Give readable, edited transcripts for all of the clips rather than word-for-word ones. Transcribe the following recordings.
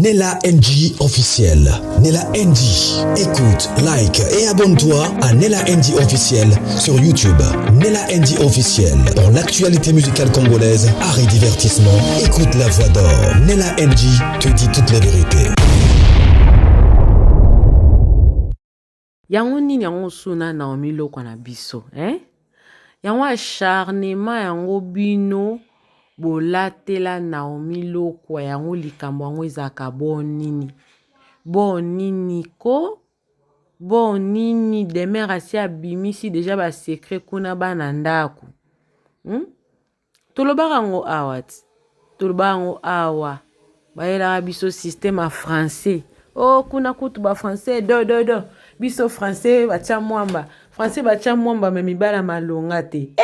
Nella NG officiel. Nella NG. Écoute, like et abonne-toi à Nella NG officiel sur YouTube. Nella NG officiel. Pour l'actualité musicale congolaise, art et divertissement, écoute la voix d'or. Nella NG te dit toute la vérité. Yango nini yango suna Naomi Loko na biso, yango acharnement yango bino bolatela Naomi Loko yango likambo yango ezaka bonini ko bonini demer asi abimisi deja ba secret kuna bana ndako tolobaka yango awa tolobaka yango awa bayelaka biso système a français kuna kutu ba français do biso français batia mwamba français batia mwamba mais mibala malonga te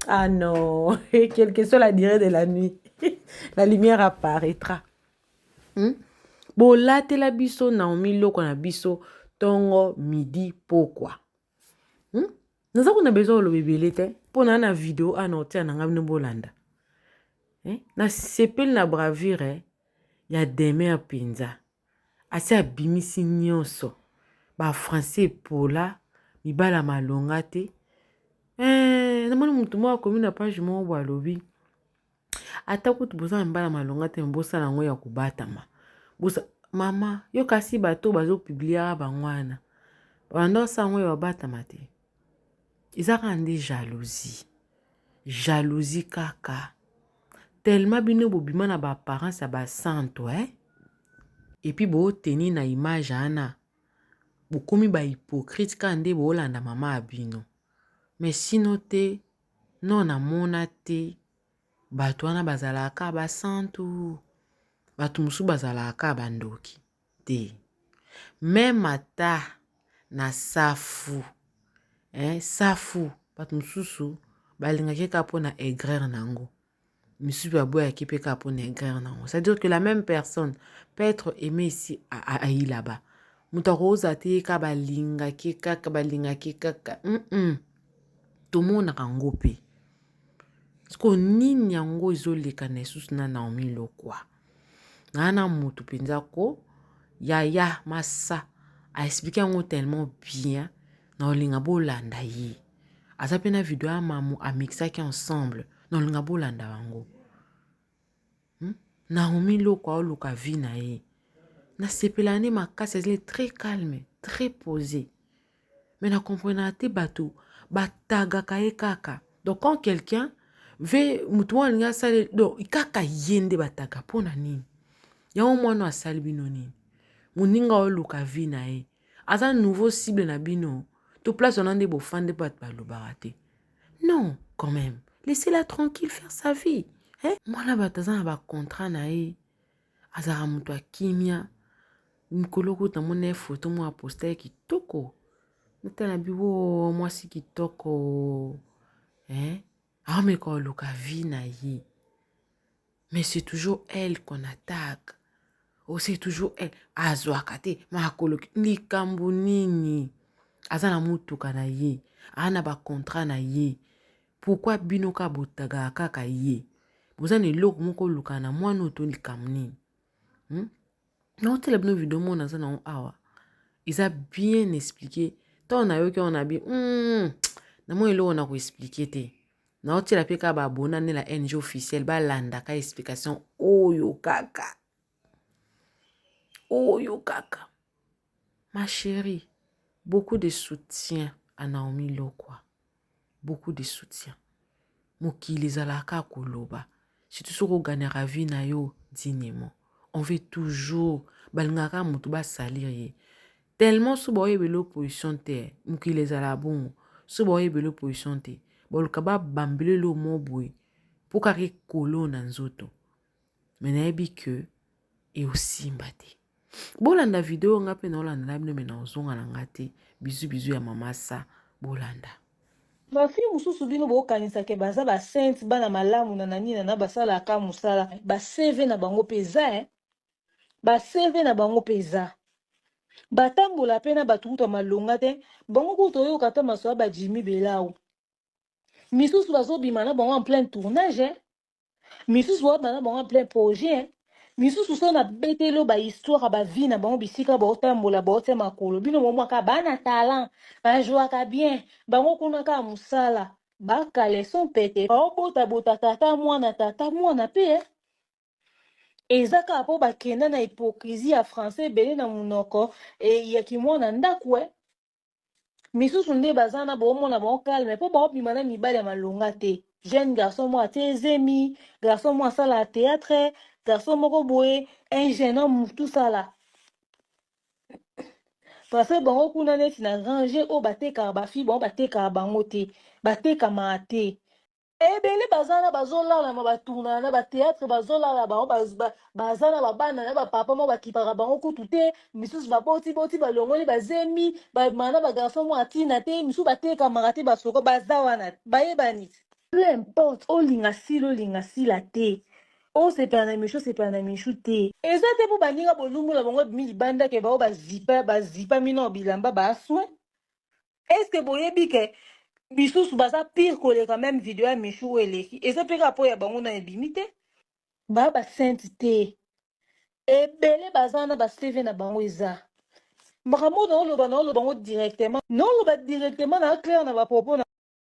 ah non quelle que soit la durée de la nuit la lumière apparaîtra bolatela biso Naomi Loko na biso tongo midi pourquoi naza kuna besoin olobebele te pona na vidéo anotia nanga bino bolanda na sepeli na bravure ya deme penza asi abimisi nyonso ba français pola mibala malonga te namoni mutu moko akomi na page moko bo alobi ata kutu boza mibala malonga te mbosala yango ya kobatama mama yo kasi bato bazopubliaka bango wana banda osala yango ya babatama te ezaka nde jalousie kaka tellement bino bobima na baapparence ya basanto et puis booteni na image ana bokomi bahypocrite ka nde boolanda mama abino mais sino te non namona te bato wana bazalaka basantu bato mosusu bazalaka bandoki te même ata na safu safu bato mosusu balingaki ka mpo na aigreur nango misusu baboyaki mpe ka mpo na aigreur nango c'est-à-dire que la même personne peut être aimée ici ayi là-bas mutu akoza te ka balingaki kaka tomonaka yango mpe siko nini yango ezoleka na esusu na Naomi Loko na mutu mpenza ko yaya masa aexplike yango tellement bien na olinga bolanda ye aza mpe na video ya mamu amixaki ensemble na olinga bolanda yango Naomi Loko aoluka vi na ye na sepela ne makasi ezali très calme très posé mais na comprendre te bato batagaka ye kaka donc quand quelqu'un veut mutu alinga asali donc kaka ye nde bataga mpona nini yango mwana asali bino nini moninga oluka vi na ye aza nouveau cible na bino to place wana nde bofande bato balobaka te non quand même laissez-la tranquille faire sa vie mwana bato aza na bacontrat na ye azaka mutu akimia mikolo kuta mona foto mwa posta ye kitoko notala biwo mwasi kitoko aomeka oluka vi na ye mais c'est toujours elle qu'on attaque c'est toujours elle azwaka te makoloki likambo nini aza na mutuka na ye aza na bacontrat na ye pourquoi bino ka botaga kaka ye boza na eloko moko oluka na mwana oto likambo nini naotela bino video mona aza nango awa eza bien expliqué to na yoki on abi na mo eloko na koexplike te naotela mpe ka babona ne la NG officielle balanda ka explication oyo kaka ma chérie beaucoup de soutien à Naomi Loko beaucoup de soutien mokili ezalaka koloba surtout soki oganera vi na yo dignement on veut toujours balingaka mutu basalir ye tellement so boyebela opposition te mokili ezala bongo so boyebela opposition te boluka babambelelo mo boye mpo kaka ekolo na nzoto me nayebi ke eosimba te bolanda video nga mpe naolandala bino me naozonga na nga te bizu ya mama sa bolanda bafille mosusu bino bokanisaka baza basainte bana malamu na nani na basalaka mosala baseve na bango mpe eza baseve na bango mpe eza batambola mpe na bato kutu ya malonga te bango kutu oyoka ta maso ya bajimi belau misusu bazobima na bango en plein tournage misusu bazobima na bango en plein projet misusu so na betelo ba histoire ba vie na bango bisika ba otambola ba otia makolo bino mo mwaka bana talent ba jouaka bien bango kuna ka musala ba kale son pete ba obota bota tata mwana pe eza kaka mpo bakenda na hypocrisie ya français ebele na monoko ya kimwana ndako misusu nde baza na baomona bango calme mpo baobima na mibali ya malonga te jeune garçon moko atie ezemi garçon moko asala théâtre garçon moko boye un jeune homme tosala parce que bango kuna neti na ranger oyo batekaka bafi bango batekaka bango te batekamaka te ebele baza na bazolala ma batuna na bateatre bazolala bango baza na babana na bapapa mo bakipaka bango kutu te misusu baboti balongoli bazemi bamana bagarson mo atina te misusu batekamaka te basoko baza wana bayebani peu importe olinga sila te osepela na mishu te eza te mpo baninga bolumula bango bimi libandake bao bazipa mino bilamba baswe estce boyebi ke bisusu baza pire koleka même video ya mishu oyo eleki eza mpe kaka mpo ya bango na ebimi te baya basinte te ebele baza na baseve na bango eza makambo naoloba bango directement naoloba directement na clair na bapropos na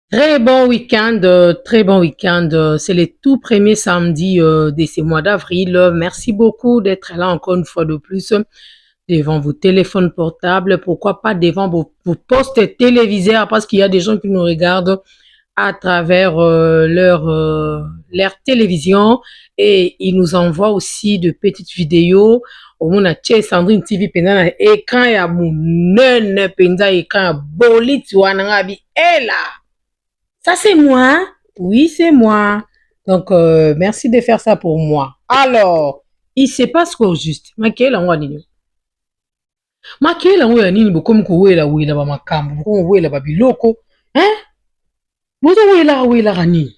Très bon week-end, très bon week-end. C'est le tout premier samedi de ce mois d'avril. Merci beaucoup d'être là encore une fois de plus devant vos téléphones portables. Pourquoi pas devant vos postes téléviseurs parce qu'il y a des gens qui nous regardent à travers leur télévision et ils nous envoient aussi de petites vidéos. Au moins, on Sandrine TV pendant l'écran et à mon pendant l'écran bolit wanangabi et là. Ça, c'est moi. Oui, c'est moi. Donc, merci de faire ça pour moi. Alors, il se passe quoi au juste? Makela nini? Makela nini bokomi ko wela ba makambo, bokomi wela ba biloko. Hein? Bozo wela nini?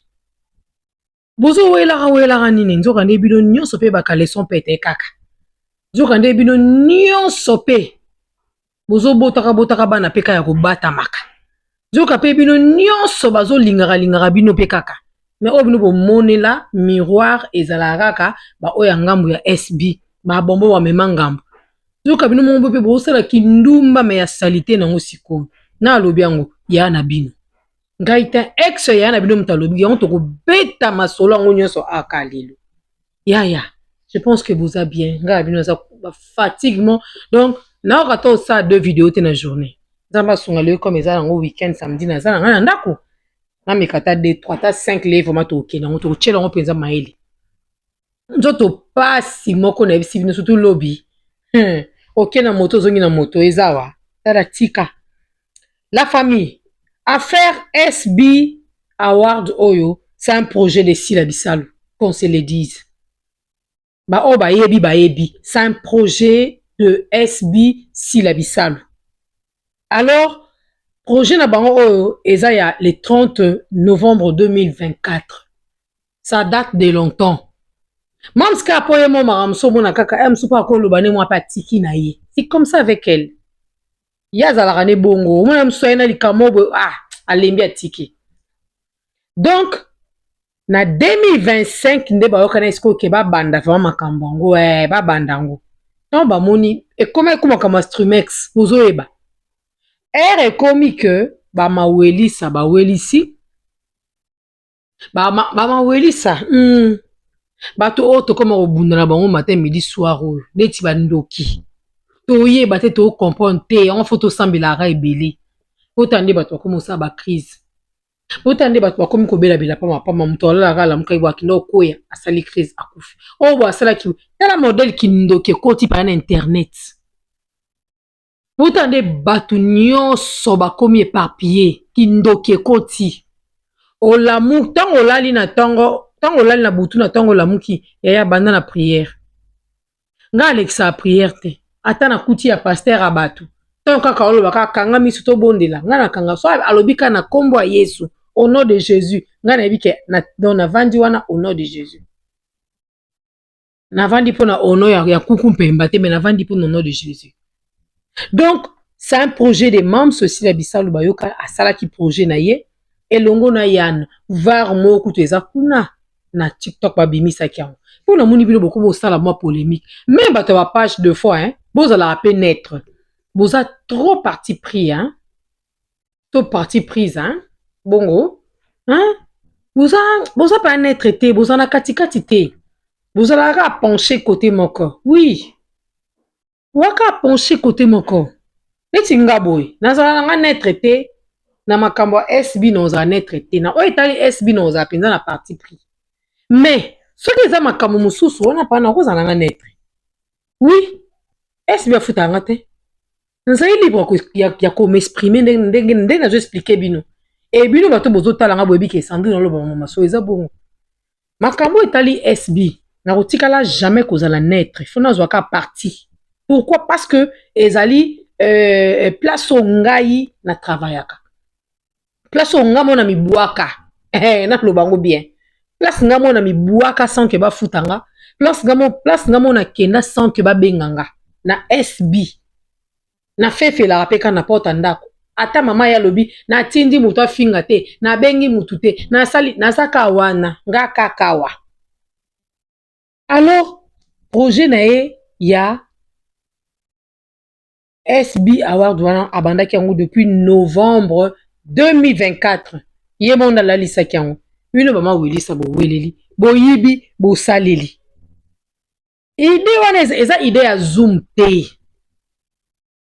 Bozo wela nini? Nzoka nde bino nyonso pe ba kaleson pete kaka. Nzoka nde bino nyonso pe. Bozo botaka bana pe kaya ko bata maka. Zoka pe bino nyonso bazo lingara bino pe kaka mais oyo bino bomonela miroir ezalaka kaka ba oyo ngambo ya SB ba bombo wa mema ngambo zoka bino mombo pe bosala kindumba me ya salite nango sikoyo na alobi yango ya na bino ngai ta ex ya na bino mutalobi yango to ko beta masolo yango nyonso akalelo ya je pense que vous allez bien ngai bino za fatiguement donc na okato ça 2 vidéos te na journée Zamba sunga comme ça en week-end samedi na za na ndako na mikata 2 3 ta 5 les vraiment to okena ngo to chela ngo penza maeli nzoto pasi moko na bisi bino surtout lobby okena moto zongi na moto ezawa tala tika la famille affaire SB Award Oyo c'est un projet de Sila Bissalo qu'on se le dise ba o ba yebi c'est un projet de SB Sila Bissalo. Alors, projet na bango ezaya le 30 novembre 2024. Ça date de longtemps. Mam ska poye mo maramso mona kaka em supa ko lobane mo patiki na ye. C'est comme ça avec elle. Ya zalaka ne bongo, mo em soyena likamobo alembi atiki. Donc na 2025 nde ba yokana isko ke ba banda vraiment makambo ba banda ngo. Non ba moni e comme kama Streamex bozo eba. Ere komi que ba mawelisa ba welisi ba mawelisa bato oto koma obunda na bango matin midi soir oyo neti bandoki toye bate to comprendre te en photo sambela ra ebele otande bato bakoma sa ba crise otande bato bakomi kobela bela pa mapama muto ala la mukai bwa kindo koya asali crise akufi o bo asala ki tala modèle kindoke koti pa na internet. Otande bato nyonso bakomi éparpillé kindoke koti olamu tango olali na butu na tango olamuki ya banda na prière nga Alexa prière te ata na kuti ya pasteur a bato tango kaka oloba kaka nga misu to bondela nga na kanga so alobi ka na kombo ya Yesu au nom de Jésus nga na yebi ke na vandi wana au nom de Jésus na vandi po na ono ya kuku mpemba te mais na vandi po na nom de Jésus. Donc, c'est un projet de membres Sila Bissalo bayoka asala ki projet na ye elongo na yana var moko to eza kuna na TikTok babimisaki yango mpo namoni bino boko bosala mwa polémique même bato ya bapage deux fois hein? Bozala pe naître boza trop parti pris hein? To parti prise hein? Bongo hein? boza pa naître te boza na katikati te bozalaka pencher côté moko oui waka pencher côté moko neti nga boye nazala nanga naître te na makambo ya SB na ozala naître te na oyo etali SB na ozala mpenza na parti pris mais soki eza makambo mosusu wana mpa na kozala nanga naître oui SB afutanga te nazali libre ya komexprime ndenge nazoexplike bino e bino bato bozotalanga boyebi ke Sandrine oloba mamaso eza bongo makambo etali SB nakotikala jamais kozala naître fo nazwaka parti pourquoi parce que ezali place o ngai na travaillaka place o nga mona mibwaka naloba yango bien place nga mona mibwaka sans ke bafutanga place nga mona kenda sans ke babenganga na SB na fefelaka mpe ka na porte ndako ata mama ya lobi natindi moto afinga te nabengi mutu te nasali nazaka wana nga kakawa alors projet na ye ya SB Award wana abandaki yango depuis novembre 2024 ye monde alalisaki yango bino bama welisa boweleli boyibi bosaleli ide wana eza ide ya zoom te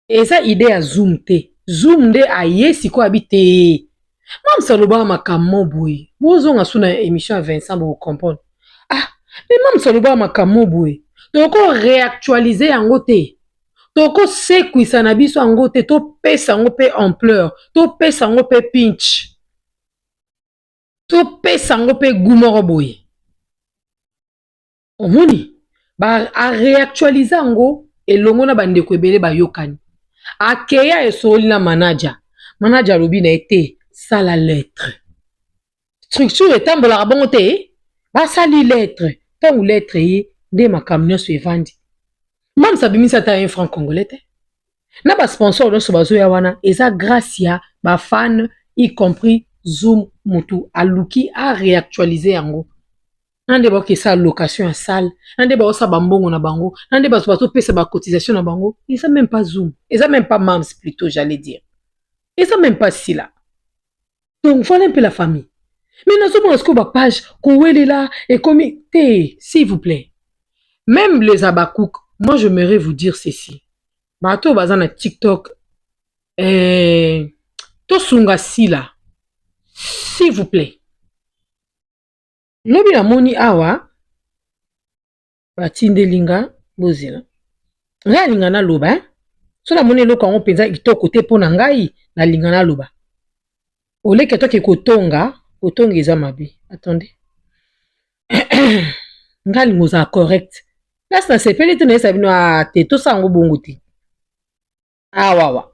eza ide ya zoom te zoom nde aye sikoyo abi te mamsa alobaka makambo boye bozonga so na émission ya Vincent bokomprendre ah me mamsa alobaka makambo boye toko réactualiser yango te toko sekwisa na biso yango te topesa yango mpe ampleur topesa yango mpe pinch topesa yango mpe gu moko boye omoni aréactualize yango elongo na bandeko ebele bayokani akeya esoli na manager alobi na ye te sala lettre structure etambolaka bongo te basali lettre ntango lettre ye nde makambo nyonso evandi mamsa abimisi ata 1 franc congolais te na basponsor nyonso bazoya wana eza grâce ya bafan y compris zoom mutu aluki aréactualize yango nande bakesa location ya salle nande baosa bambongo na bango nande bazopesa bacotisation na bango eza même pas zoom eza même pas mams plutôt j'allais dire eza même pas sila donc voilà un peu la famille mais nazomona sikoyo bapage kowelela ekomi te s'il vous plaît même les abakouk moi j'aimerais vous dire ceci bato baza na TikTok tosunga sila s'il vous plaît lobi namoni awa batindelinga bozela ngai alinga naloba so namoni eloko yango mpenza kitoko te mpo na ngai nalinga naloba oleke toke kotonga eza mabe attendez ngai alinga ozala correct place nasepeli te nayesa bino te tosala yango bongo te awawa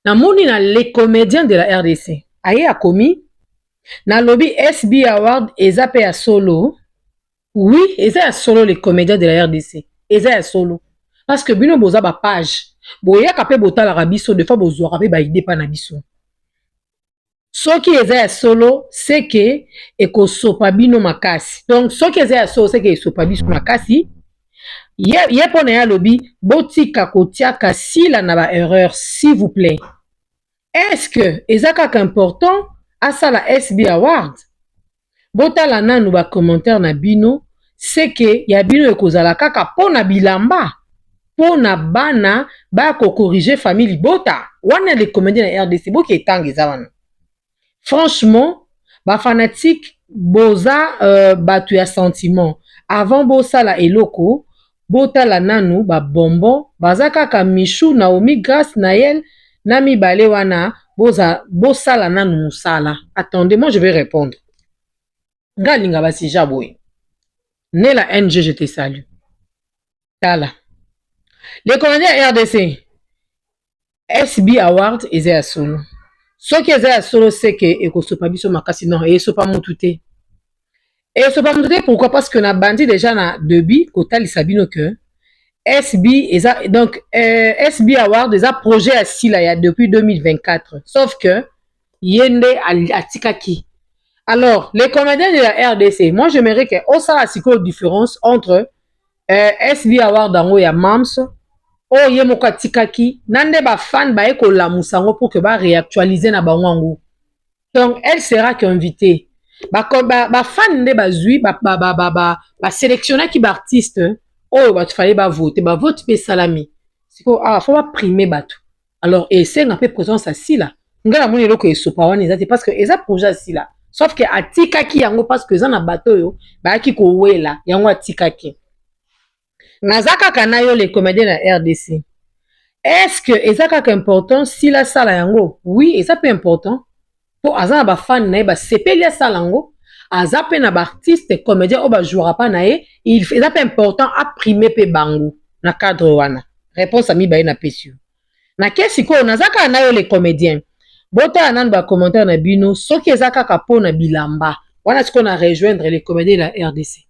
namoni na les comédiens de la RDC aye akomi nalobi SB Award eza pe ya solo oui eza ya solo les comédiens de la RDC eza ya solo parce que bino boza bapage boyaka mpe botalaka biso des fois bozwaka mpe baide mpa na biso soki eza ya solo seke ekosopa bino makasi donc soki eza ya solo seke esopa biso makasi ye mpo na ye alobi botika kotiaka sila na baerreur s'il vous plaît est-ce que eza kaka important asala SB Award botala nanu bacommentaire na bino seke ya bino ekozala kaka mpo na bilamba mpo na bana bakokorige famille libota wana les comédiens na RDC boki etanga eza wana franchement bafanatique boza bato ya sentiment avant bosala eloko botala nanu babonbon baza kaka Michou Naomi Grace Nayel na mibale wana bosala nanu musala attendez moi je vais répondre nga linga basija boye Nela NG je te salue tala les comédiens RDC SB Award eza ya solo soki eza ya solo seke ekosopa biso makasi non esopa mutu te pourquoi parce que na bandi déjà na debi kotalisa bino que SB eza donc SB Award eza projet ya sila ya depuis 2024 sauf que yende atikaki Alors, les comédiens de la RDC, moi j'aimerais que ça la différence entre SB Award dango ya Mams o ye moko tikaki nande ba fan ba eko la musango pour que ba réactualiser na bango. Donc elle sera qu'invitée. Ba fan nde ba zui ba sélectionner qui ba artiste oh ba fallait ba voter ba vote pe salami. Siko faut ba primer bato. Alors et c'est un peu présence assis là. Ngala moni loko esopa wana ezate parce que eza projet assis là. Sauf que atikaki yango parce que za na bato yo ba ki ko wela yango atikaki. Nazaka kanayo les comédiens de la RDC. Est-ce que ezaka important si la sala yango? Oui, et ça peut important. Pour azana ba fan na ba sepeli ya sala yango, azape na ba artiste comédien o ba jouera pas na e, il fait ça important à primer pe bango na cadre wana. Réponse à mi ba na pesu. Na kesi ko nazaka kanayo les comédiens. Bota anan ba commentaire na bino soki ezaka ka po na bilamba. Wana siko na rejoindre les comédiens de la RDC.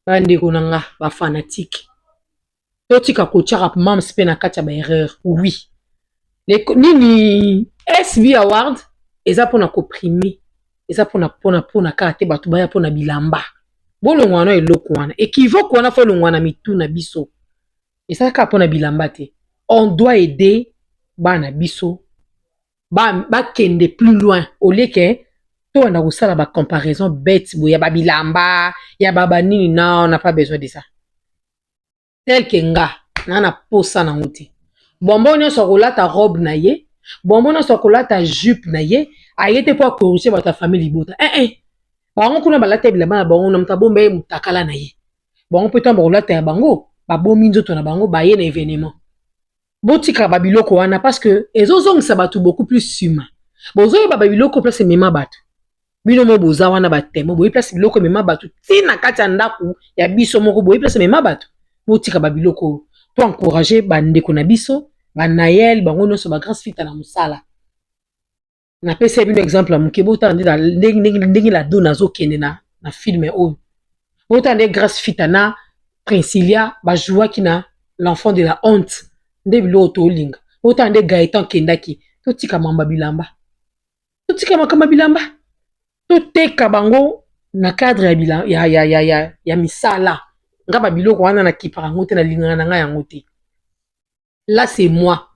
Ba ndeko nanga ba fanatique. Totika kochara Mams pe na katia ba erreur. Oui. Les nini SB Award eza pona ko primer. Eza pona kate batu baya pona bilamba. Bolongo wana eloko wana. Equivoque wana fo longo wana mitu na biso. Eza ka pona bilamba te. On doit aider bana biso. Ba kende plus loin au lieu que to na kosala ba comparaison bête boya ba bilamba, ya baba nini non, on n'a pas besoin de ça. Tel que nga na posa na nguti. Bombo nyonso kolata robe na ye, bombo nyonso kolata jupe na ye, ayete po corriger votre famille libota. Bango kuna balata bilamba na bango na mtabombe mutakala na ye. Bango peut-être bolata ya bango, ba bomi nzoto na bango ba ye na événement. Botika ba biloko wana parce que ezozongisa batu beaucoup plus humain. Bozoye ba biloko place mema batu. Bino mo boza wana ba temo, boye place biloko mema batu. Tina kati ya ndaku ya biso moko boye place mema batu. Botika ba biloko to encourager ba ndeko na biso, ba Nayel, bango nyonso ba grâce fita na musala. Na pese bino exemple muke bota ndenge la dona zo kende na film oyo. Bota ndenge grâce fita na Princilia ba joua ki na l'enfant de la honte. Nde bilo to linga. Bota ndenge Gaëtan kendaki. To tika mamba bilamba. To tika makamba bilamba. To teka bango na cadre ya bilamba ya misala. Nga biloko wana na kiparango te na lingana na nga yango te. Là c'est moi.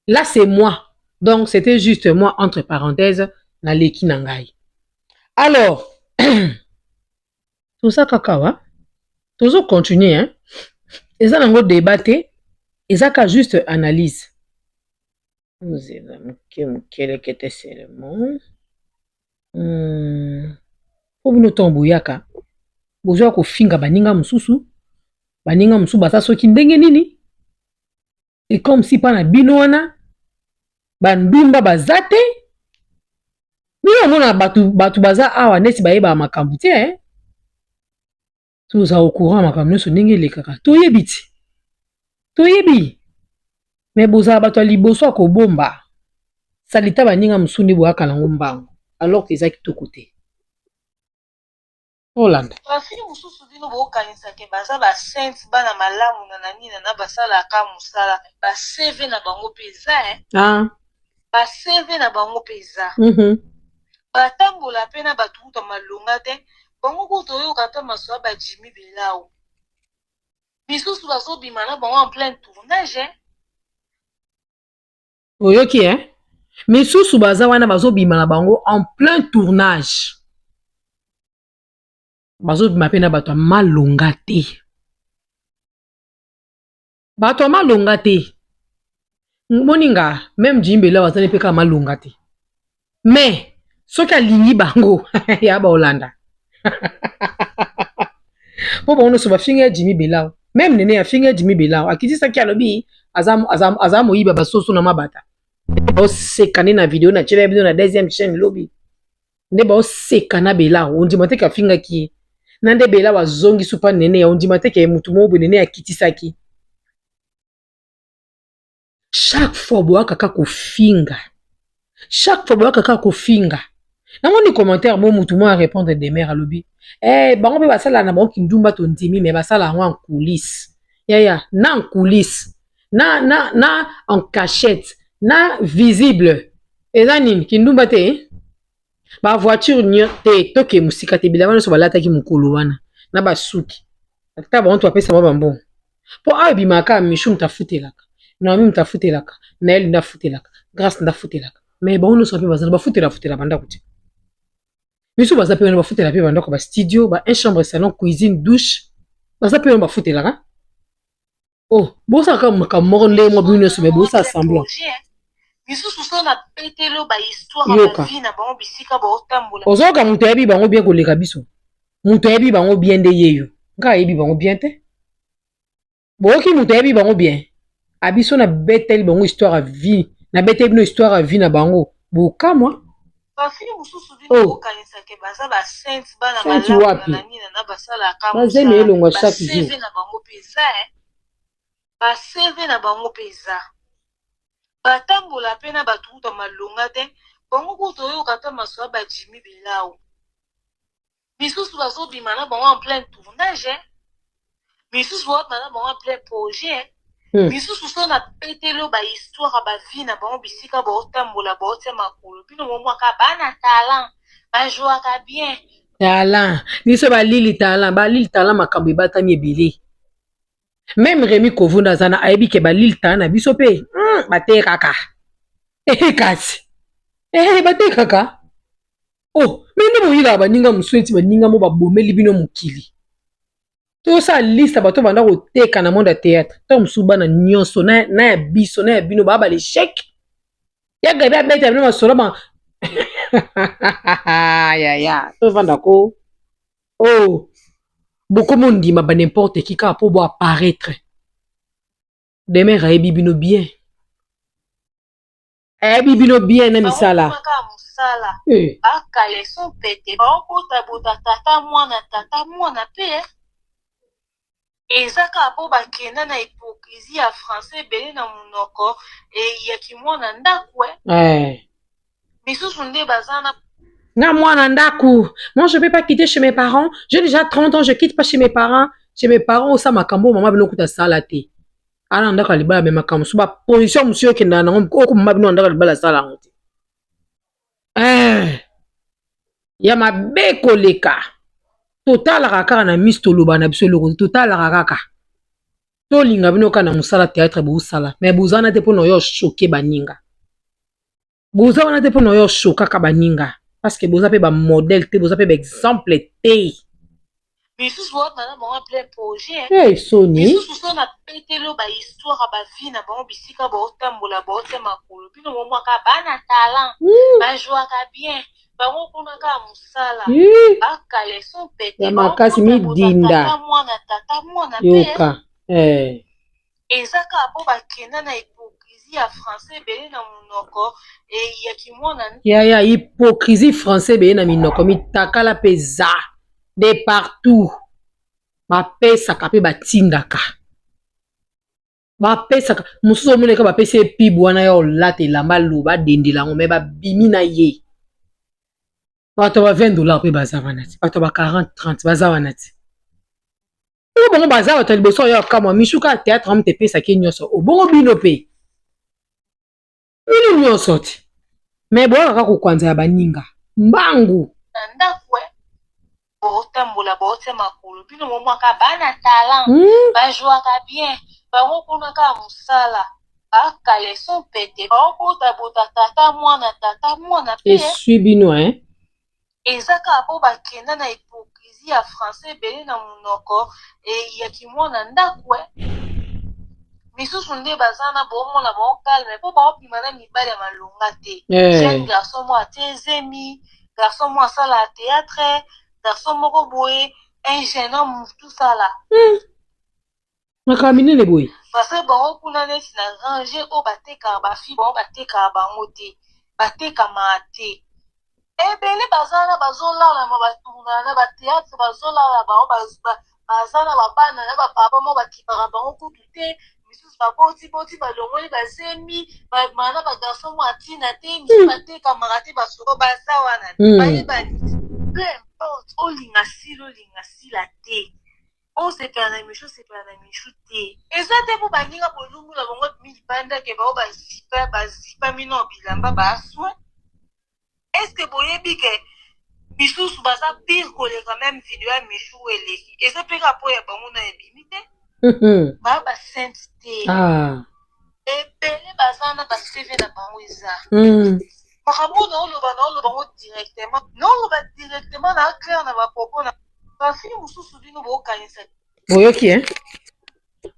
Là c'est moi. Donc c'était juste moi entre parenthèses na leki na ngai. Alors tout ça kakawa. Toujours continuer hein. Eza nango débattre, eza ka juste analyse. Vous avez quel était seulement pour nous tomboyaka. Bozwa ko finga baninga mususu basa soki ndenge nini et comme si pa na bino wana bandumba bazate bino mona batu baza awa neti bayeba makambu te tous au courant makambu nyonso ndenge elekaka toyebi mais boza bato liboso ko bomba salita baninga musundi boyaka nango mbango alors que ezaki to côté Hollande. Bafili mususu bino bokanisa ke baza ba saints bana malamu na nani na basala ka musala ba CV na bango peza ba CV na bango peza batambola pe na batuta malonga te bango kuto yo kata maswa ba Jimmy Belao misusu bazo bima na bango en plein tournage oyoki misusu baza wana bazo bima na bango en plein tournage. Bazo mapena bato malonga te. Bato malonga te. Moninga même Jimbela wazane peka malonga te. Mais soki alingi bango ya ba Hollanda. Po bono so ba finga Jimmy Belao. Même nene ya finga Jimmy Belao. Akitisa ki alobi azamo yiba basoso na mabata. O sekane na video na chele video na deuxième chaîne lobby. Ne ba o sekana Belao. On dit mate ka finga ki nande Bela wa zongi supa nene ya ondima teke mutu mobo nene ya kitisaki. Chaque fois boa kaka kofinga. Chaque fois boa kaka kofinga. Na moni commentaire mo mutu mo a répondre des mères à lobby. Bango be basala na bango kindumba to ndimi mais basala en coulisses. Ya na en coulisses. Na en cachette. Na visible. Eza nini kindumba te Ba voiture nyo te toke musika te bilamba nyonso balataki mokolo wana na basuki ata bango to apesa mwa bambongo mpo awa ebimaka mishu mutafutelaka naomi mutafutelaka na eli ndafutelaka grâce ndafutelaka mais bango nyonso mpe bazana bafutela bandako te misu baza mpe wana bafutela mpe bandako bastudio ba un chambre salon cuisine douche baza mpe wana bafutelaka oh bosalaka makambo moko ndenge mwa bino nyonso me bosala semblant misusu so na petelo ba histoire ba vie na bango bisika baotambola ozoyoka moto ayebi bango bien koleka biso moto ayebi bango bien nde yeyo nga ayebi bango bien te boyoki moto ayebi bango bien abiso na beteli bango histoire ya vie na beteli bino histoire ya vie na bango bokamwa bafili mosusu bino bokanisake baza basainte bana malamu na nini na basalaka bazemi elongwa chaque jour na bango mpenza baseve na bango mpenza batambola mpe na batukuta malonga te bango kuta oyoka ata masoya bajimi bilau misusu bazobima na bango en plein tournage misusu bazobima na bango en plein projet misusu so na petelo bahistoire ya bavie na bango bisika baotambola baotia makolo bino momwaka bana talent bajoaka bien talent biso balili talent makambo ebatami ebele même Remi Kovunda azana ayebi ke balili talent na biso mpe batekaka kasi batekaka oh mende boyilaka baninga mosu neti baninga mo babomeli bino mokili tosala liste bato banda koteka na monde ya théâtre to mosusu bana nyonso na ya biso na ya bino baa baleshek yaga ebi abeta bino masolo ba yaya tovandako oh bokomo ndima ba n'importe qui kaka mpo bo apparaître demer ayebi bino bien ayebi bino bien na misala bakaleso pete baobotabota tata mwana mpe eza kaka mpo bakenda na hypocrisie ya français ebele na monoko ya kimwana ndako misusu nde baza na mwana ndako moi je peux pas quitter chez mes parents j'ai déjà 30 ans je quitte pas chez mes parents osa makambo mama bino kuta sala te ana ndako libala me makambo so ba position monsieur okenda nango oko mama bino ndako libala sala yango te ya mabe koleka totalaka kaka na miso toloba na biso eloko totalaka kaka tolinga bino kaka na mosala théâtre bosala mais bozana te mpo na oyo choke baninga boza wana te mpo na oyo chokaka baninga parce que boza mpe bamodele te boza mpe baexemple te misusu baotana bango plein projet soni misusu so na petelo bahistoire ya bavie na bango bisika baotambola baotia makolo bino momwaka bana talent bajoaka bien bango kuna kaka mosala bakaleso pete ya makasi midinda tata mwana yoka eza kaka mpo bakenda na hypocrisie ya français ebele na monoko ya kimwana ya hypocrisie français ebele na minoko mitakala mpe eza de partout bapesaka mpe batindaka bapesaka mosusu omoneka bapesi epibu wana ya olata elamba loba adendela yango me babimi na ye bato ba $20 mpe baza wana te bato ba 40-30 baza wana te oyo bongo baza bato ya liboso oyo akamwa mishuka ya théâtre amu te epesaki nyonso obongo bino mpe bino nyonso te me boyokaka kokwanza ya baninga mbangu na ndako baotambola baotia makolo bino momwaka bana talent bajoaka bien bango kuna kaka mosala bakaleso pete baobotabota tata mwana mpe esui bino eza kaka mpo bakenda na hypocrisie ya français ebele na monoko ya kimwana ndako misusu nde baza na bomona baokalme mpo baopima na mibali ya malonga te jeune garçon mo atezemi garçon mo asala ya théâtre garçon moko boye un jeune homme tosala makambo minene boye parce bango kuna neti na ranger oyo batekaka bafille bango batekaka bango te batekamaka te ebele baza wana bazolalama batungana na batéâtre bazolala bango baza na babana na bapapa mo bakipaka bango kutu te misusu baboti balongoli bazemi mana bagarçon mo atina te misusu batekamaka te basoko baza wana bayebani peu importe olinga sila te osepela na mishu te eza te mpo baninga bolumula bango milibandake bao bazipa mino bilamba baswe est-ce que boyebi ke bisusu baza pire koleka même video ya Michou eleki eza peka po ya bango na ebimi te ba ba sainte te ebele baza na ba CV na bango eza makambo na oloba ngo directement na clair na bapopo na bafili mosusu bino bokanisa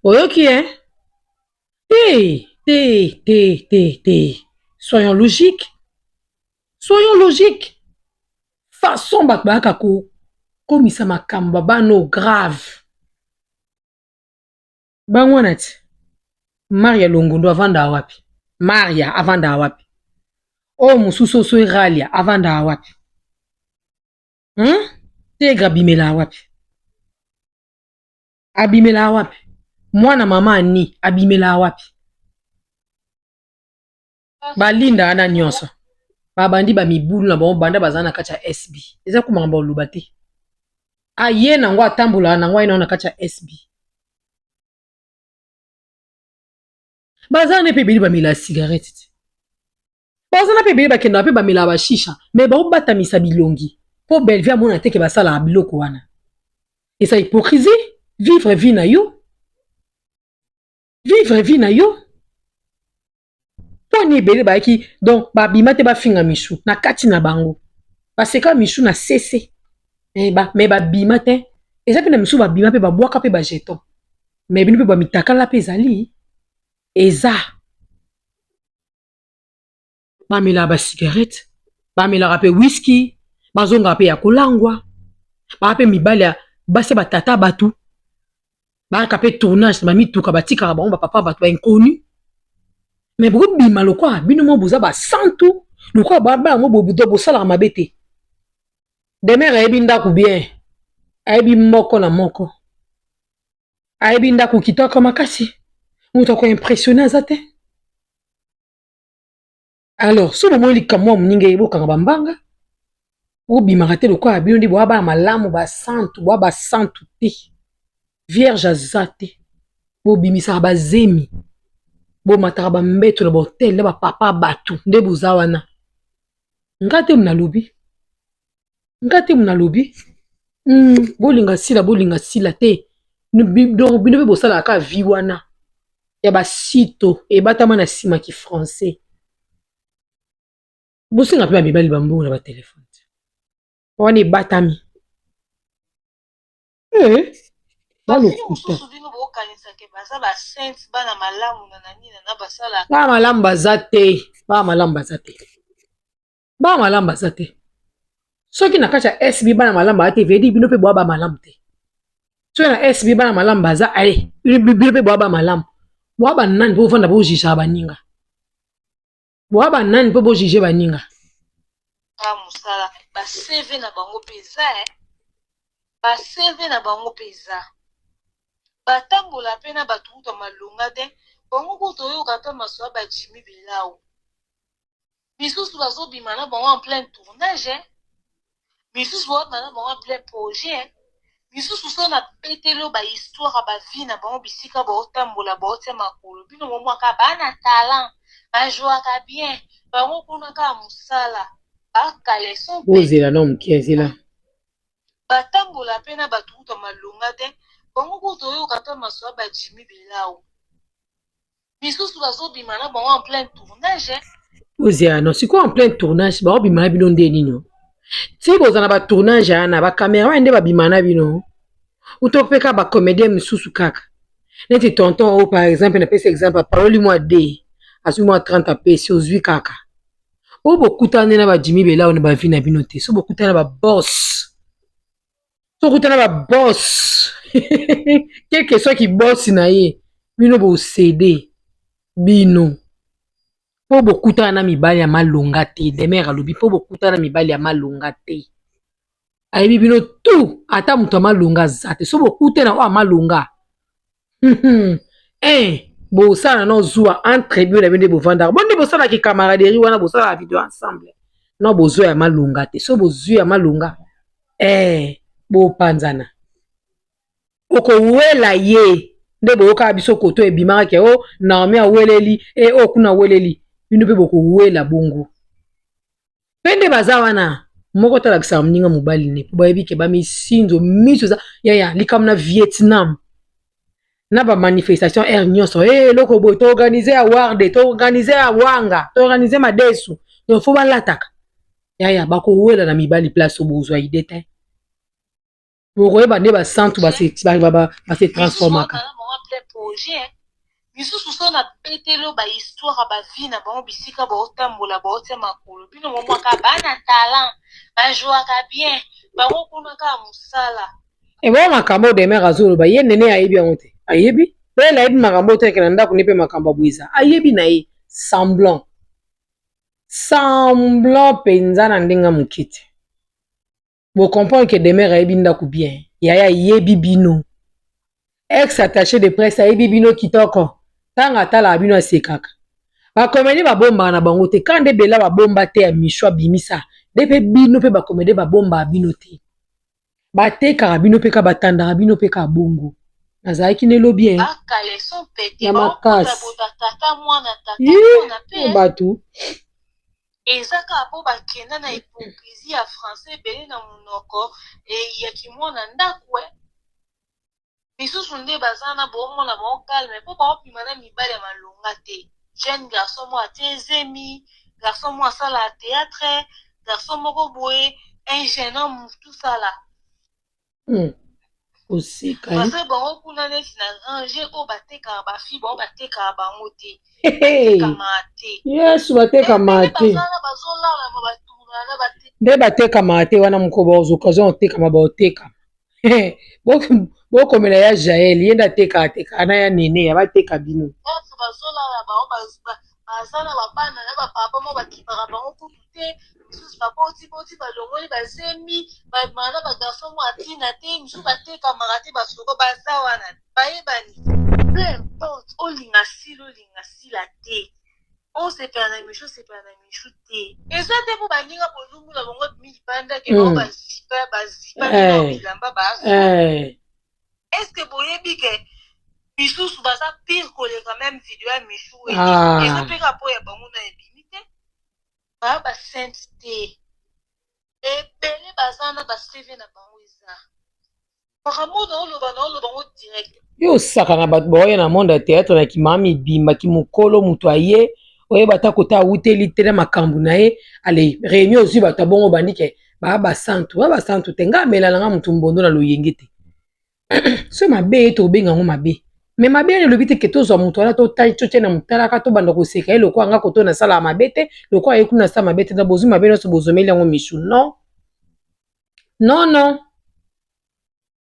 oyoki te soyons logiques façon bato bayaka komisa makambo bano grave bango wana ti Maria Longondo avanda wapi Maria avanda wapi oyo mosusu oso Ralia avanda wapi Tegra abimela wapi mwana mama ani abimela wapi balinda ana nyonso babandi bamibulu na bango banda baza na kati ya SB eza kumaka baloba te aye nango atambola nango aye nango na kati ya SB baza na pe beli bamela cigarette te baza na pe beli bakenda pe bamela bashisha me baobatamisa bilongi po Bellevue amona te ke basala biloko wana eza hypocrisie vivre vie na yo poni ebele bayaki donc babima te bafinga Michou na kati na bango baseka Michou na sese me babima te eza mpe na Michou babima mpe babwaka mpe bajeton me bino mpe bamitakala mpe ezali eza bamelaka basigarete bamelaka mpe whisky bazongaka mpe ya kolangwa baka mpe mibali ya basi batata batu baka mpe tournage bamituka batikaka bango bapapa bato bainconu me bokobima lokwa bino mo boza basantu lokwa babango bobudo bosalaka mabe te demere ayebi ndako bien ayebi moko na moko ayebi ndako kitoko makasi moto akoimpressione aza te alors so bomoi likambo ya moninga ebokanga bambanga bobimaka te lokwa bino ndi boya bana malamu basantu te vierge aza te bobimisaka bazemi bomataka bambeto na bahotel na bapapa bato nde boza wana nga te munalobi bolinga sila te donc bino mpe bosalaka vi wana ya basito ebatama na nsima ki français bosenga mpe bamibali bambongo na batelefone wana ebatami balokuta bana malamu baza te soki na kati ya SB bana malamu baza te vedi bino mpe boya ba malamu te soki na SB bana malamu baza ale bino mpe boya ba malamu boya banani mpo bovanda bojijaka baninga boya banani mpo bojije baninga mosala baseve na bango mpenza batambola mpe na bato kuta malonga te bango kuta oyoka mpe maso ya bajimi bilau misusu bazobima na bango en plein tournage misusu bazobima na bango en plein projet misusu so na petelo bahistoire ya bavi na bango bisika baotambola baotia makolo bino momwaka bana talent bajoaka bien bango kuna kaka mosala bakaleson ozela na moke ezela batambola mpe na bato kuta malonga te bango kuta oyoka mpe maso ya bajimi bilau misusu bazobima na bango en plein tournage ozela no sikoyo en plein tournage baobima na bino nde nino ti boza na batournage wana bakamera wana nde babima na bino utopeka bacomédien misusu kaka neti tonton oyo par exemple napesi exemple aparoli mwa de azwi mwa 30 apesi ozwi kaka oyo bokutane na bajimi belao na bavi na bino te so bokutane na babos keke soki bosi na ye bino bosede bino mpo bokutana na mibali ya malonga te demere alobi mpo bokutana na mibali ya malonga te ayebi bino tu ata moto ya malonga aza te so bokute na oyo amalonga bosala na ozwa entre bio na bino nde bovandaka bo nde bosalaki camaraderie wana bosalaka video ensemble no bozwa ya malonga te so bozwi ya malonga bopanzana okowela ye nde boyokaka biso koto ebimakaki o naomi aweleli o kuna aweleli bino mpe bokowela bongo Pende bazawana. Moko talakisa mninga mobali ne. Po bayebi ke ba misinzo miso za. Ya likam na Vietnam. Na ba manifestation air nyonso. Loko boy to organiser award, to organiser awanga, to organiser madesu. No fo ba lataka. Ya bako wela na mibali place obozwa idete. Pour ba ne ba santu ba se transformaka. misusu so na petelo ba histoire ba vie na bango bisika ba otambola ba otia makolo bino momwaka bana talent ba jouaka bien bango kuna ka musala Bo makambo de mer azolo ba ye nene ayebi yango te ayebi pe la yebi makambo te kana ndako ne pe makambo bwiza ayebi na ye semblant penza na ndenga mokiti bo comprendre que de mer ayebi ndako bien yaya yebi bino ex attaché de presse ayebi bino kitoko tanga tala bino asekaka bakomedi babomba na bango te kande bela babomba te ya misho abimisa depe bino pe bakomedi babomba bino te batekaka bino pe ka batandaka bino pe ka bongo nazalaki nelobi ya makasi bato ezaka po bakenda na hypocrisie ya français ebele na monoko ya kimwana ndako misusu nde baza na bomona bango calme mpo baopima na mibali ya malonga te jeune garçon moko atiezemi garçon moko asala théâtre garçon moko boye un jeune homme tosala osika baza bango kuna neti na ranger oyo batekaka bafi bango batekaka bango te batekamaka te yesu batekamaka te bazolala batunana nde batekamaka te wana moko baozokasion otekama baotekama bokomela ya jael ye nde atekaka na ya nene ya bateka bino bazolala bango baza na babana na bapapa mo bakipaka bango kutu te misusu baboti balongoli bazemi bamana bagarso mo atina te misusu batekamaka te basoko baza wana bayebani peu importe olinga sila te osepela na mishu te eza te mpo baninga bolumbu na bango milibandake bango bazipa bino bilamba baso estce boyebi ke misusu baza pire koleka meme video ya mishu eza mpeka po ya bango na ebimi te baya basinte te ebele baza na baseve na bango eza makambo naoloba ngo direct yo osaka na bato baoya na monde ya théâtre na kimama mibimba kimokolo moto aye oyeba ata kota awuteli te na makambo na ye ale réunion ozwi bato abongo bandike baya basantu te nga amela nanga motu mbondo na loyenge te so mabe ye tobenga yango mabe me mabe ane elobi te ke tozwa moto wana totie na motalaka tobanda koseka ye lokwa nga koto nasala mabe te lokwa ye kuna nasala mabe te na bozwi mabe nyonso bozomeli yango mishu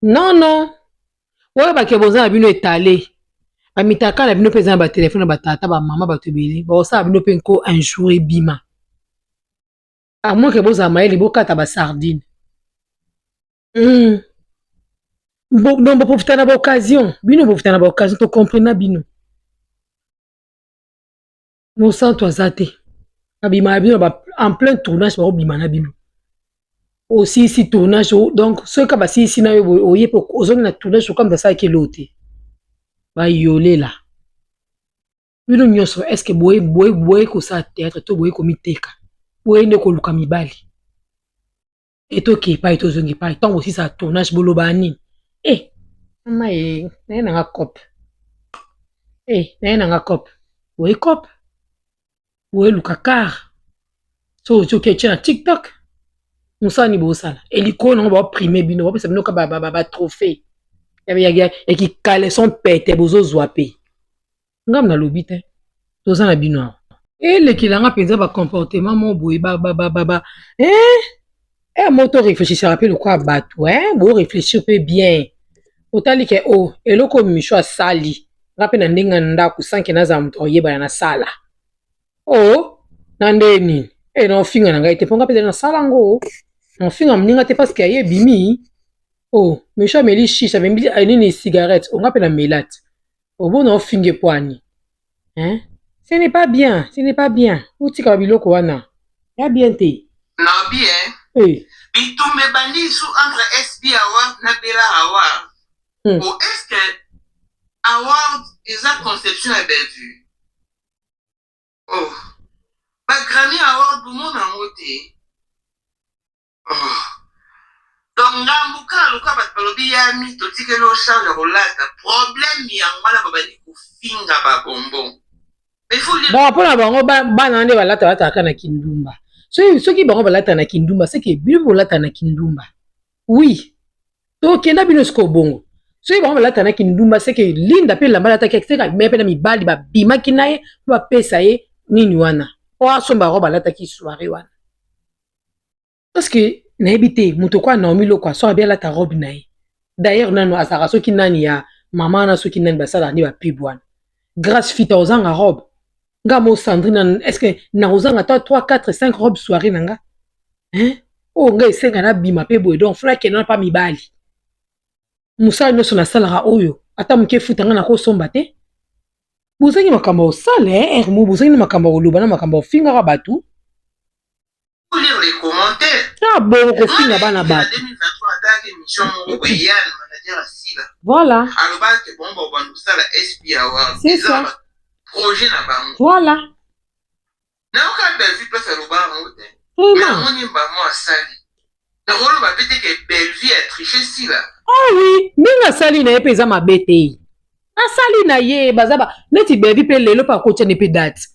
non oyo bake boza na bino etale bamitaka na bino mpe eza na batelefone na batata bamama bato ebele baosala bino mpe nko un jour ebima amoke bozala mayele bokata basardine donc boprofita na baoccasion bino boprofita na baoccasion tocomprena bino mosantu aza te babima na bino en plein tournage baobima na bino osilisi tournage donc soki basilisi na yo oye mpe ozongi na tournage okambi asalaki elo te bayolela bino nyonso estce boye kosala théâtre to boye komiteka boye nde koluka mibali etoke epai tozongi epai ntango osilisa tournage boloba nini mama naye nanga cope naye nanga cope boye cope boye luka kar so ozoki etie na tiktok mosala ni bosala elikolo nango baoprime bino bapesa bino ka batrophée ya kikaleson pete bozozwa pe ngam nalobi te toza na bino awa elekelanga mpenza bacomportement mo boye moto réfléchissera mpe lokwa bato boréfléchir mpe bien otali ke eloko misho asali nga mpe na ndenge ndako sanke nazala moto oyebana na sala na nde nini naofinga na ngai te mpo nga mpe nasala ngo naofinga moninga te parceke aye ebimi misho ameli shisha nini cigarette onga mpe na melate obo naofinga epwani ce n'est pas bien otika babiloko wana ya bien te na bien bitumba ebandi su entre SB award na Bella award est-ce que award eza conception ya Bellevue ba Grammy award bomona yango te Donc ngambuka luka batolobi yami totikeli ocharge kolata problème yango wana babandi kofinga babonbon. Donc mpona bango bana nde balata na kindumba. Soki bango balata na kindumba c'est que bino bolata na kindumba. Oui. Tokenda bino siko bongo. Soki bango balata na kindumba c'est que linda pe lamba lata kexeka me pe na mibali babimaki na ye po bapesa ye nini wana. Po asomba roba balata ki soirée wana. Parce que nayebi te moto kwa Naomi Loko so abia lata robe na ye. D'ailleurs nano azara soki nani ya mama na soki nani basala ni ba pub wana. Grâce fita ozanga robe. Nga mo Sandrine est-ce que na ozanga 3 4 5 robes soirée nanga? Hein? Oh nga esenga na bima pe boy donc frère ke na pa mibali. Musala no sona salara oyo ata muke futa nga na ko somba te. Bozangi makambo osale mo bozangi makambo oloba na makambo finga ka batu. Lire les commentaires. Ah bon ko finga bana batu. 2023 attaque émission mon Yann manager asila. Voilà. Alors que bon bandu sala SP Award. C'est ça. Projet na bango. Voilà. Na oka Bellevue place à Loba ngote. Vraiment. Mais on y ba mo asali. Na rolo ba pété que Bellevue a triché si là. Ah oui, minga sali na ye peza mabete. Asali na ye bazaba neti Bellevue pe lelo pa ko tshane pe date.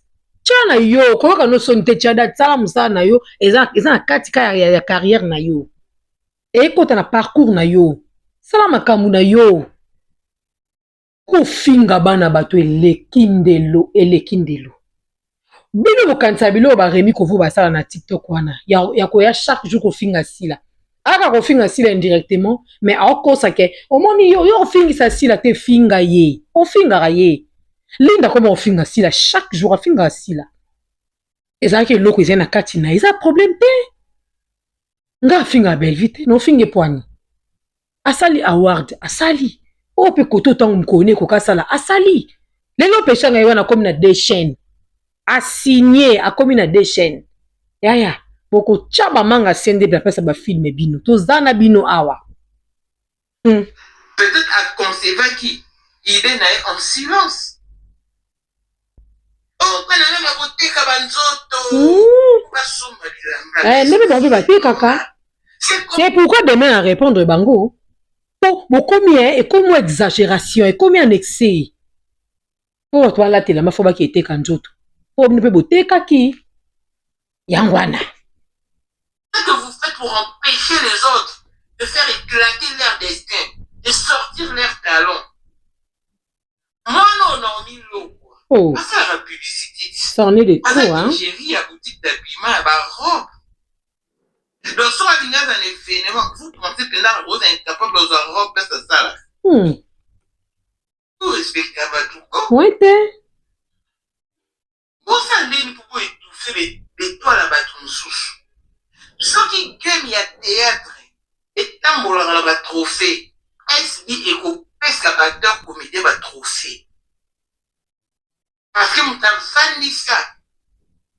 Tshana yo ko ka no sonte tshada date sala musala na yo eza na katika ya carrière na yo. E kota na parcours na yo. Sala makambu na yo. Ko finga bana bato elekindelo. Bino bokanisa bilo ba remi ko vo basala na TikTok wana. Ya ko ya chaque jour ko finga sila. Aka ko finga sila indirectement mais akosa ke omoni yo fingisa sila te finga ye. O finga ye. Linda comment o finga sila chaque jour a finga sila. Eza ke loko eza na kati na eza problème te. Nga finga Bellevue te no finge poani. Asali award asali. O pe koto tangu mkone ko kasala asali. Lelo pesha nga wana komi na deux chaînes. A signé a komi na deux chaînes. Yaya boko chaba manga sende bla pesa ba film bino. Tozana bino awa. Peut-être à conserver qui il est en silence. Oh kana na boteka banzoto. Nebe bango ba te kaka. C'est pourquoi demain à répondre bango. Combien et comment exagération et combien en excès. Pour toi là la mafoba qui était kanjoto. Pour ne pas botter kaki. Yangwana. Qu'est-ce que vous faites pour empêcher les autres de faire éclater leur destin, de sortir leurs talons? Moi non ni l'eau. Oh. Ça la publicité. Ça en est de trop hein. J'ai vu à boutique d'habillement à ma robe. Donc, soit il y a un événement, vous pensez que là, vous êtes incapable de faire robe, c'est ça là. Vous respectez à Badouko. Oui, t'es. Vous savez, vous pouvez étouffer les toiles à Badoumsouche. Ceux qui gagnent à théâtre, et tant qu'on leur a un trophée, SB et qu'on pèse à batteur comédien va trophée. Parce que vous avez fait ça.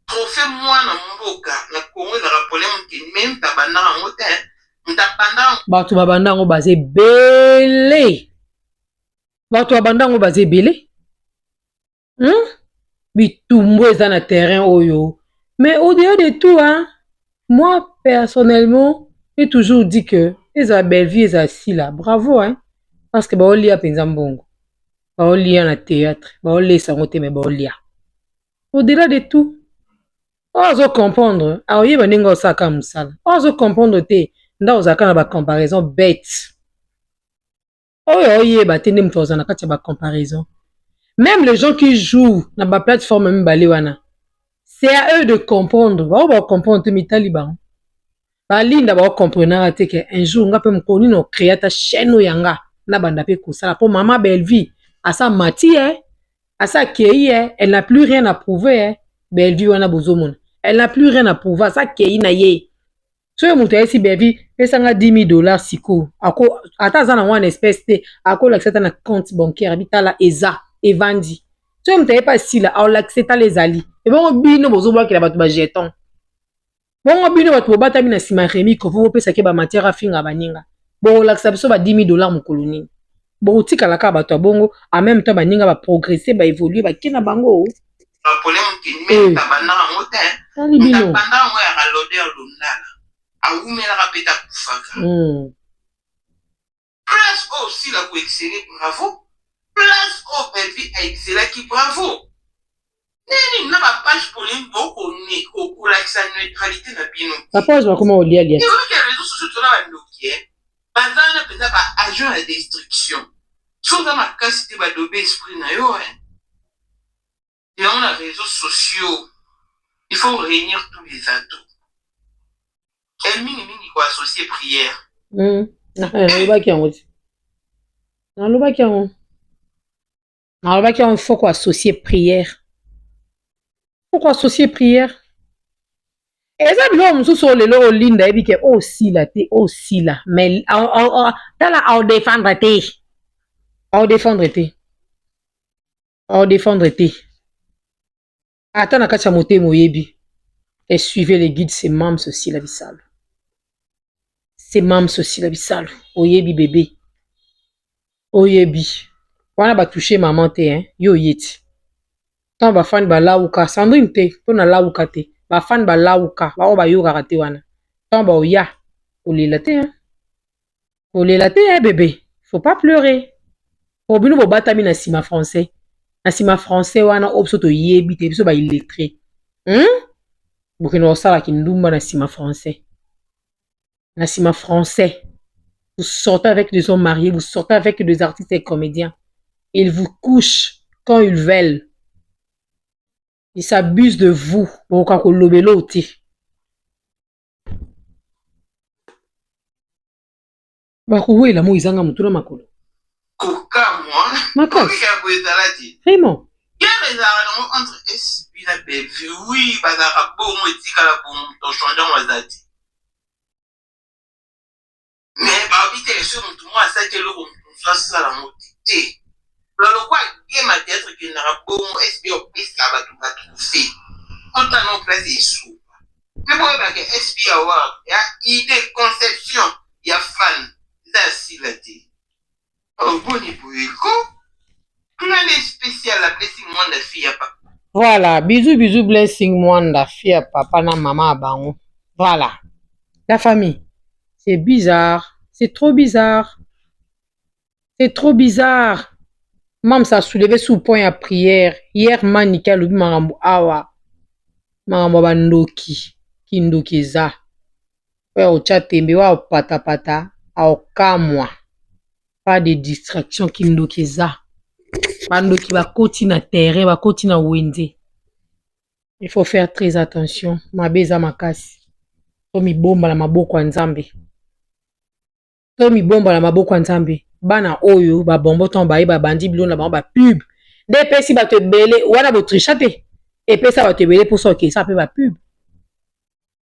Trophée moi na mboka na Congo na rappeler mon même tabanda en hôtel ntapanda bato babanda ngo bazé belé bato babanda ngo bazé belé bitumbo eza na terrain oyo mais au-delà de tout hein moi personnellement j'ai toujours dit que eza Bellevue eza sila bravo hein parce que baolia penza mbongo baolia na théâtre baolia sango te mais baolia au-delà de tout ozo comprendre aoye baninga osaka musala ozo comprendre te nda ozaka na ba comparaison bête oyo oye batende muto ozana kati ya ba comparaison même les gens qui jouent na ba plateforme mibale wana c'est à eux de comprendre ba comprendre te mitali ba balinda ba comprendre te que un jour nga pe mkoni no créer ta chaîne yanga na banda pe kosala pour maman Bellevue asa mati asa kei elle n'a plus rien à prouver Bellevue wana bozomona. Elle n'a plus rien à prouver. Ça qui na ye. So muta si Bellevue pesanga $10,000 siko. Ako atazana one espèce te. Ako l'accepta na compte bancaire bitala eza evandi. So muta pas si la au l'accepta les ali. Et bon bino bozo bwa ki la batu ba jeton. Bon bino batu bo bata bina sima remi ko vo pesa ke ba matière afinga baninga. Bon l'accepta so ba $10,000 mukoloni. Bon tika la ka batu bongo en même temps baninga ba progresser ba évoluer ba kina bango. Rappeler mon même tabanda en hôtel. Tabanda en ya l'odeur lunala. awumelaka mpe takufaka. Place aussi la pour exceller, bravo. Place au belle a excellé qui bravo. Nini na ba page pour les boko ne ko la sa neutralité na bino. La page va comment on lit alias. Et oui, les réseaux sociaux sont là bloqués. Bazana pesa ba agent à destruction. Chose dans ma casse te ba dobé esprit na yo hein. Et on a réseaux sociaux. Il faut réunir tous les atouts. Et mini quoi associer prière. Il faut quoi associer prière. Pourquoi associer prière? Et ça, l'homme sur le lot linda et dit que aussi là, mais dans la défendre té. Attends na kacha moté moyebi et suivez les guides c'est mam ceci la bisalo. C'est mam ceci la bisalo. Oyebi bébé. Oyebi. Wana ba toucher maman té hein, yo yeti. Tant ba fan ba lauka Sandrine te, to na lauka te. Ba fan ba lauka, ba o ba yo raté wana. Tant ba oya, olela te hein. Olela te hein bébé. Faut pas pleurer. Obino bo batami na sima français. Na sima français wana opso to yebi te biso ba illettré. Bokino sala kindumba na sima français. Na sima français. Vous sortez avec des hommes mariés, vous sortez avec des artistes et comédiens. Ils vous couchent quand ils veulent. Ils s'abusent de vous. Bakuwe la mo izanga mutuna makolo. Koka moi. Makos. Vraiment. Il y a des arrangements entre esprit et bébé. Oui, bazaka bon etika la bon to changer wazati. Mais ba bité sur tout moi ça que le on ça la motité. Le quoi game à être que n'a bon esprit au piste là ba tout fait. On t'a non place sous. Mais bon ba que esprit avoir il y a idée conception, il y a fan. Ça si la dit. Oh bon iboiko. Plein de spécial la blessing moi de fille pas. Voilà, bisous blessing moi de fille papa na maman bango. Voilà. La famille. C'est bizarre. C'est trop bizarre. C'est trop bizarre. Mam ça soulevé sous point à prière. Hier manika lobi marambo awa. Marambo bandoki. Kindoki za. Ouais au chatembe wa pata. Au kamwa. Pas de distraction kindoki za. Bandoki ba koti na terrain, ba koti na wende. Il faut faire très attention. Mabeza makasi. Tomi bomba la maboko nzambe. Tomi bomba la maboko nzambe. Bana oyo ba bombo tomba ba bandi bilo na ba pub. Des si ba te belé wana bo trichate. Et puis ça va te belé pour ça que ça peut ba pub.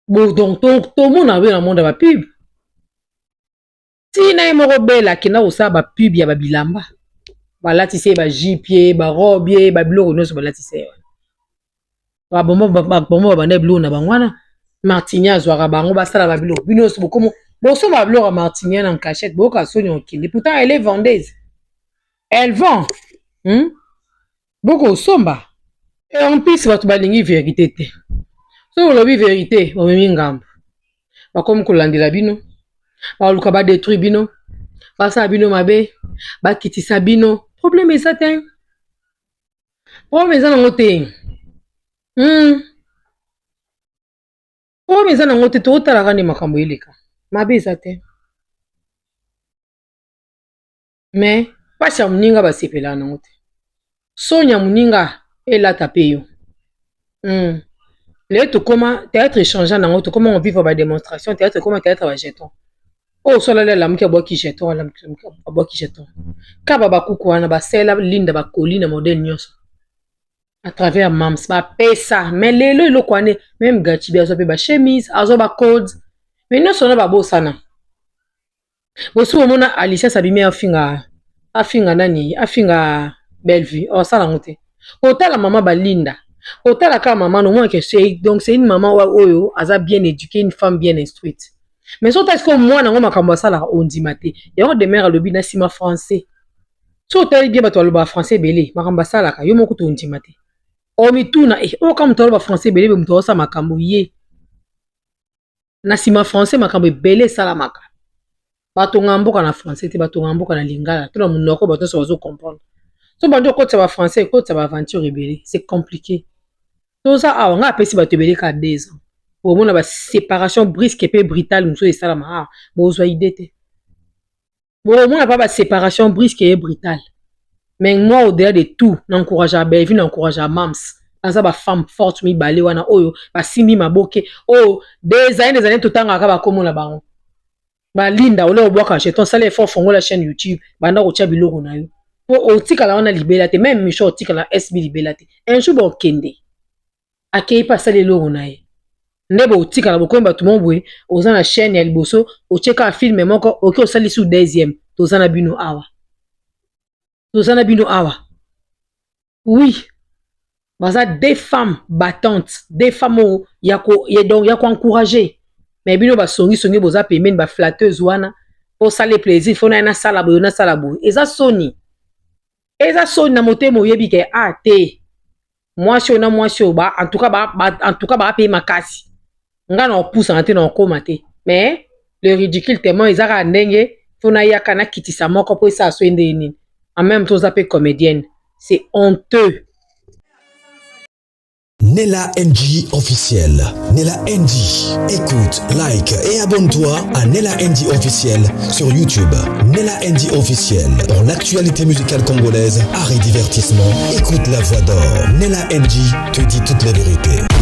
Bon donc tout le monde a vu dans le monde ba pub. Si na mo bela kina osa ba pub ya ba bilamba. Ba latissé ba jipier, ba robier, ba bilo no so ba latissé. Ba bombo ba ne bilo na bangwana. Martinia zwara bango ba sala ba bilo. Bino so bokomo. Bon, ça va blore à Martinienne en cachette, beaucoup à Sonia Okili. Pourtant, elle est vendeuse. Elle vend. Beaucoup au somba. Et en plus, votre balingi vérité. So, lobby vérité, on me mingam. Ba comme kolandi la bino. Ba luka ba détruit bino. Ba sa bino mabe. Ba kiti sa bino. Problème est ça, t'es. Problème est ça, non, t'es. Problème est ça, non, t'es. Tout à la rane makambo ilika. Mabeza te. Mais pas si muninga ba sepela na ngote. Sonia muninga elata pe yo. Le to comment théâtre échangeant na ngote comment on vivre ba démonstration théâtre comment théâtre ba jeton. Oh so la muke bo ki jeton la muke bo ki jeton. Ka ba kuku wana ba sela linda ba colline modèle nyonso. À travers mams ba pesa mais lelo ilo kwane même gati bi azo pe ba chemise azo ba codes. Mais non sona ba bosana. Bosu omona Alicia Sabime afinga nani afinga Bellevue o sala ngote. Otala maman balinda. Otala ka maman no moins que c'est donc c'est une maman oyo aza bien éduquée, une femme bien instruite. Mais so est-ce que moi na ngoma kamba sala ondimate. Ya on demeure lobi na sima français. So otali bien bato loba français belé makamba sala ka yo moko to ondimate. O mituna o kam to loba français belé be mto sa makambo ye. na sima français makambo ebele esalamaka bato ngamboka na français te bato ngamboka na lingala to na monoko bato nyonso bazocomprendre so bandi okotisa bafrançais ekotisa baaventure ebele c'est compliqué toza awa ngai apesi bato ebele ka 2 ans omona baséparation brusque mpe brutale mosusu esalama awa bozwa ide te bomona pa baséparation brusque et brutale mais moi au-delà de tout n'encourage à Belvi n'encourage à Mams aza bafemme forte mibale wana oyo basimbi maboke oyo des années totangaka bakomona bango balinda ole obwaka jeton sala effort fongola chaîne YouTube banda kotia biloko na yo po otikala wana libela te même micho otikala SB libela te un jour bokende akei pa sala eloko na ye nde botikala bokoyemba tout monde boye oza na chaîne ya liboso otieka filme moko oki osali sous deuxième toza na bino awa oui baza des femmes battantes des femmes ya ko encourager mais bino basongi boza pembeni ba flatteuse wana po sala plaisir fona na sala boye eza soni na motema oyebi ke te mwasi oyo ba en tout cas ba paye makasi nga na opousa te na okoma te mais le ridicule tellement ezaka ndenge fona yaka na kitisa moko po esa so ende nini en même temps zape comédienne c'est honteux. Nella NG officiel. Nella NG. Écoute, like et abonne-toi à Nella NG officiel sur YouTube. Nella NG officiel. Pour l'actualité musicale congolaise, art et divertissement, écoute la voix d'or. Nella NG te dit toutes les vérités.